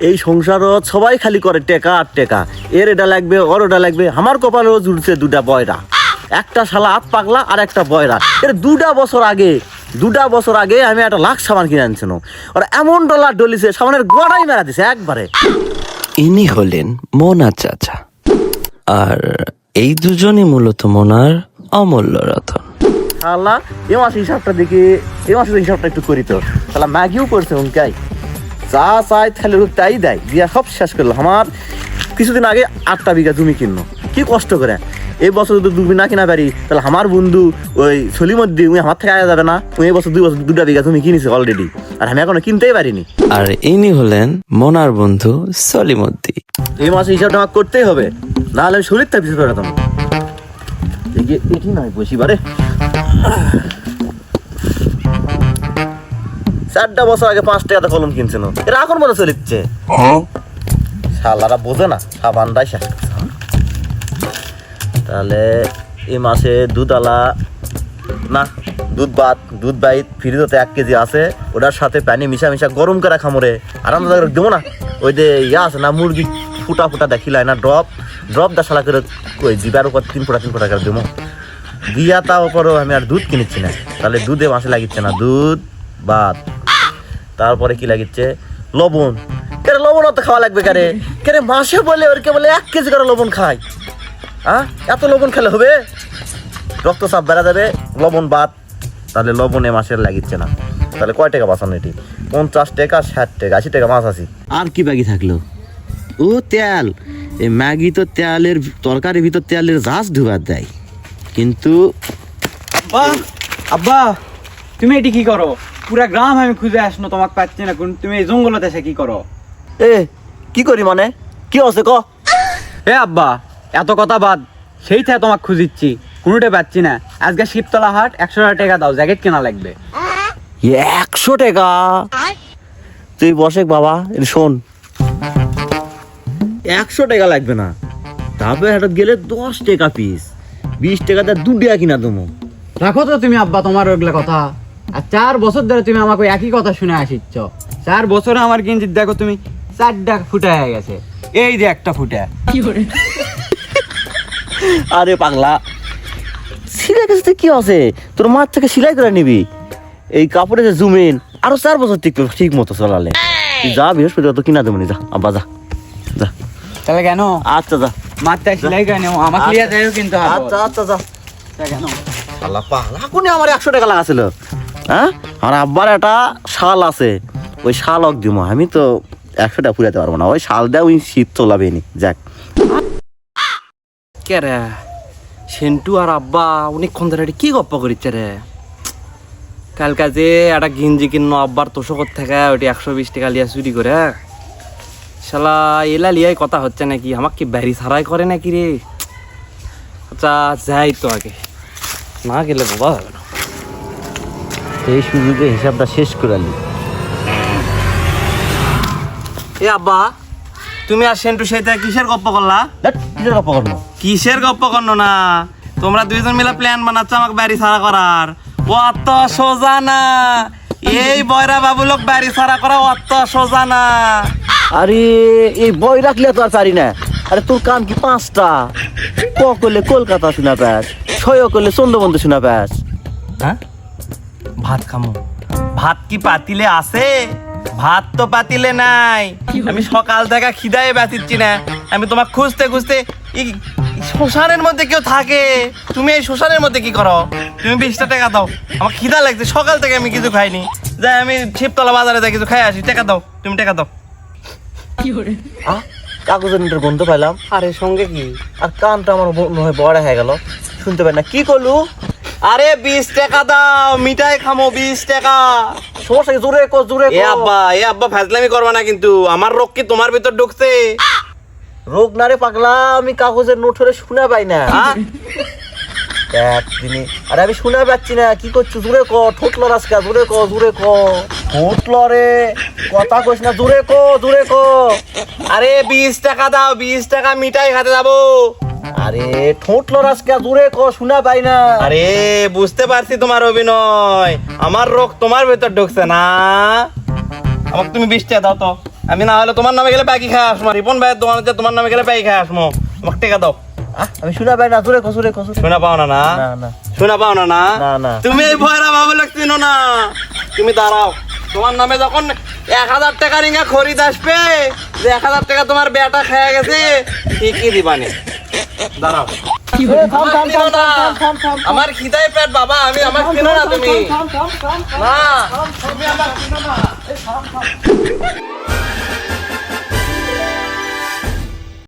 এই সংসারত সবাই খালি করে টেকা আর টেকা, এর এটা লাগবে ওর ওটা লাগবে। আমার কপালেও জুড়ছে দুটা বয়রা, একটা শালা হাত পাগলা আর একটা বয়রা। এর 2 বছর আগে আমি একটা লাখ সাবান কিনে আনছিল, ওরা এমন ডলার ডলিছে সাবানের গোড়াই মেরা দিছে একবারে। ইনি হলেন মোনা চাচা, আর এই দুজনই মূলত মোনার অমূল্য রতন। শালা এ মাসের হিসাবটা একটু করি তো। শালা ম্যাগিও করছে উনকাই, যা চাই তাহলে তাই দেয়, দিয়া সব শেষ করলো। আমার কিছুদিন আগে 8টা বিঘা জমি কিনলো, কি কষ্ট করে। এই বছর যদি 2 বিঘা না কিনা পারি তাহলে আমার বন্ধু ওই সলিমদ্দি উনি আমার থেকে আয়া যাবে না। এই বছর 2 বিঘা জমি কিনেছে অলরেডি, আর আমি এখনো কিনতেই পারিনি। আর ইনি হলেন মোনার বন্ধু সলিমদ্দি। এই মাসে হিসাবটা আমার করতেই হবে, না হলে আমি শরীরটা পিছিয়ে পেরাতাম। এটি নয় বসি বারে 4টা বছর আগে 5 টাকাতে কলম কিনছে না, এরা এখন মনে চলিচ্ছে। শালারা বোঝে না, সাবানটাই শেষ করছে। তাহলে এই মাসে দুধওয়ালা না, দুধ বাইট ফ্রিজতে 1 কেজি আছে, ওটার সাথে পানি মিশা গরম করে খামরে আরাম দেবো না। ওই যে ইয়া আছে না, মুরগি ফুটা দেখিলাই না, ড্রপ দা শালা করে ওই জিবার উপর 3 ফুটা করে দেবো দিয়া। তার উপরও আমি আর দুধ কিনেছি না, তাহলে দুধে মাসে লাগিচ্ছে না, দুধ ভাত। তারপরে কি লাগিচ্ছে, লবণ। কেন লবণ অত খাওয়া লাগবে কেন মাসে বলে ওরকে বলে 1 কেজি করে লবণ খাই। হ্যাঁ, এত লবণ খেলে হবে? রক্তচাপ বেড়া যাবে, লবণ বাদ। তাহলে লবণে মাসের লাগিচ্ছে না, তাহলে কয় টাকা বাঁচানো? এটি 50 টাকা, 60 টাকা, 80 টাকা মাছ আছি। আর কি বাকি থাকলো? ও তেল। এই ম্যাগি তো তেলের তরকারির ভিতর তেলের জাহাজ ঢুবার দেয়। কিন্তু আব্বা তুমি এটি কি করো? পুরা গ্রাম আমি খুঁজে আসনো, তোমাকে পাচ্ছি না। তুমি এই জঙ্গলতে এসে কি করো? কি করি মানে, কি আছে ক? আব্বা এত কথা বাদ, সেই থেকে তোমাকে খুঁজিচ্ছি, কোনোটা পাচ্ছি না। আজকে শিবতলা হাট, 100 টাকা দাও, জ্যাকেট কেনা লাগবে। 100 টাকা? তুই বসে বাবা, শোন, 100 টাকা লাগবে না। তারপরে হাটত গেলে 10 টাকা পিস, 20 টাকাতে 2 টাকা কিনা দেবো। রাখো তো তুমি আব্বা তোমার ওগুলা কথা। আর 4 বছর ধরে তুমি আমাকে একই কথা শুনে আসিচ্ছ। 4 বছরে আমার গেঞ্জি দেখো তুমি 4টা ফুটা হয়ে গেছে, এই যে একটা ফুটা। আরে পাগলা, সিলাই কাছে কি আছে? তোর মার থেকে সিলাই করে নিবি। এই কাপড়ে যে জুমেন আরো 4 বছর ঠিক মতো চলালে। তুই যা, বৃহস্পতি তো কিনা দেবো, যা আব্বা, যা যা। তাহলে কেন? আচ্ছা যা, মারটা সিলাই করে নেও, আমাকে লিয়া যাইও কিন্তু। আচ্ছা যা। কেন? শালা পাগলা, কোনে আমার 100 টাকা লাগাছিল? হ্যাঁ, আমার আব্বার একটা শাল আছে, ওই শালক দিব। আমি তো 100 টাকা ফুরাতে পারবো না, ওই শাল দেয়, ওই শীত চলাবে নি। যাক, কে রে সেন্টু আর আব্বা অনেকক্ষণ ধরে কি গপ্প করিচ্ছে রে? কালকা যে একটা গেঞ্জি কিনো আব্বার তোষকর থেকে, ওইটি 120 টাকা লিয়া চুরি করে। শালা এলা লিয়াই কথা হচ্ছে নাকি? আমাকে কি বাড়ি সারাই করে নাকি রে? আচ্ছা যাই তো, আগে না গেলে বাবা হবে না। এই সুযোগে হিসাবটা শেষ করে নি। এ আব্বা, তুমি আর সেন্টু সেটা কিসের গপ্প করলা? কিসের গপ্প করবো? কিসের গপ্প করলো না? তোমরা 2জন মিলে প্ল্যান বানাচ্ছ আমাকে বাড়ি ছাড়া করার। অত সোজা না, এই বয়রা বাবু লোক বাড়ি ছাড়া করা অত সোজা না। আরে এই বই রাখলে তো আর পারি না। আরে তোর কাম কি 5টা? ক করলে কলকাতা শোনা পাস, ছয় করলে চন্দ্রবন্ধু শোনা পাস। হ্যাঁ, ভাত খামো। ভাত কি পাতিলে আছে? ভাত তো পাতিলে নাই। আমি সকাল থেকে খিদায় বাঁচিচ্ছি না। আমি তোমাকে খুঁজতে এই শ্মশানের মধ্যে কেউ থাকে? তুমি এই শ্মশানের মধ্যে কি করো? তুমি 20টা টাকা দাও, আমার খিদা লাগছে, সকাল থেকে আমি কিছু খাইনি। যাই আমি শিবতলা বাজারে যাই কিছু খাই আসি। টাকা দাও, তুমি টাকা দাও। কাগজের মিটার বন্ধ পাইলাম, আরে সঙ্গে কি? আর কানটা আমার মনে হয় বড় হয়ে গেল, শুনতে পাই না। কি করলু? আরে 20 টাকা দাও, মিঠাই খামো 20 টাকা। সমস্যা কি? জোরে কর, জোরে এ আব্বা ফাজলামি করবা না কিন্তু। আমার রোগ কি তোমার ভিতর ঢুকছে? রোগ না রে পাগলা, আমি কাগজের নোট হলে শুনে পাই না একদিনে। আরে আমি শুনে পাচ্ছি না, কি করছো? জোরে ক, ঠোঁট লড়াস কা, জোরে ক, ঠোঁট লড়ে, কথা কইস না, জোরে ক। আরে 20 টাকা দাও, 20 টাকা মিঠাই খেতে যাবো। আরে ঠোঁট লড়াস কা, জোরে ক, শুনা পাই না। আরে বুঝতে পারছি তোমার অভিনয়, আমার রোগ তোমার ভিতর ঢুকছে না। আমাকে তুমি 20 টাকা দাও তো। আমি না হলে তোমার নামে গেলে প্যাকি খাই আসমো রিপন ভাইয়ের দোকানে যে তোমার নামে গেলে প্যাকি খাই আসমো আমাকে টেকা দাও আমি শুনা পাই না জোরে কসুরে কসুরে শোনা পাও না না না না শোনা পাও না না না, না। তুমি এই ভয়রা ভাবে লাগছিল না তুমি দাঁড়াও তোমার নামে যখন 1000 টাকা রিঙ্গা খরিদ আসবে যে 1000 টাকা তোমার বেটা খেয়ে গেছে ঠিকই দিবানে দাঁড়াও আমার খিদায় পেট বাবা আমি আমার খেলো না তুমি না তুমি আমার খেলো না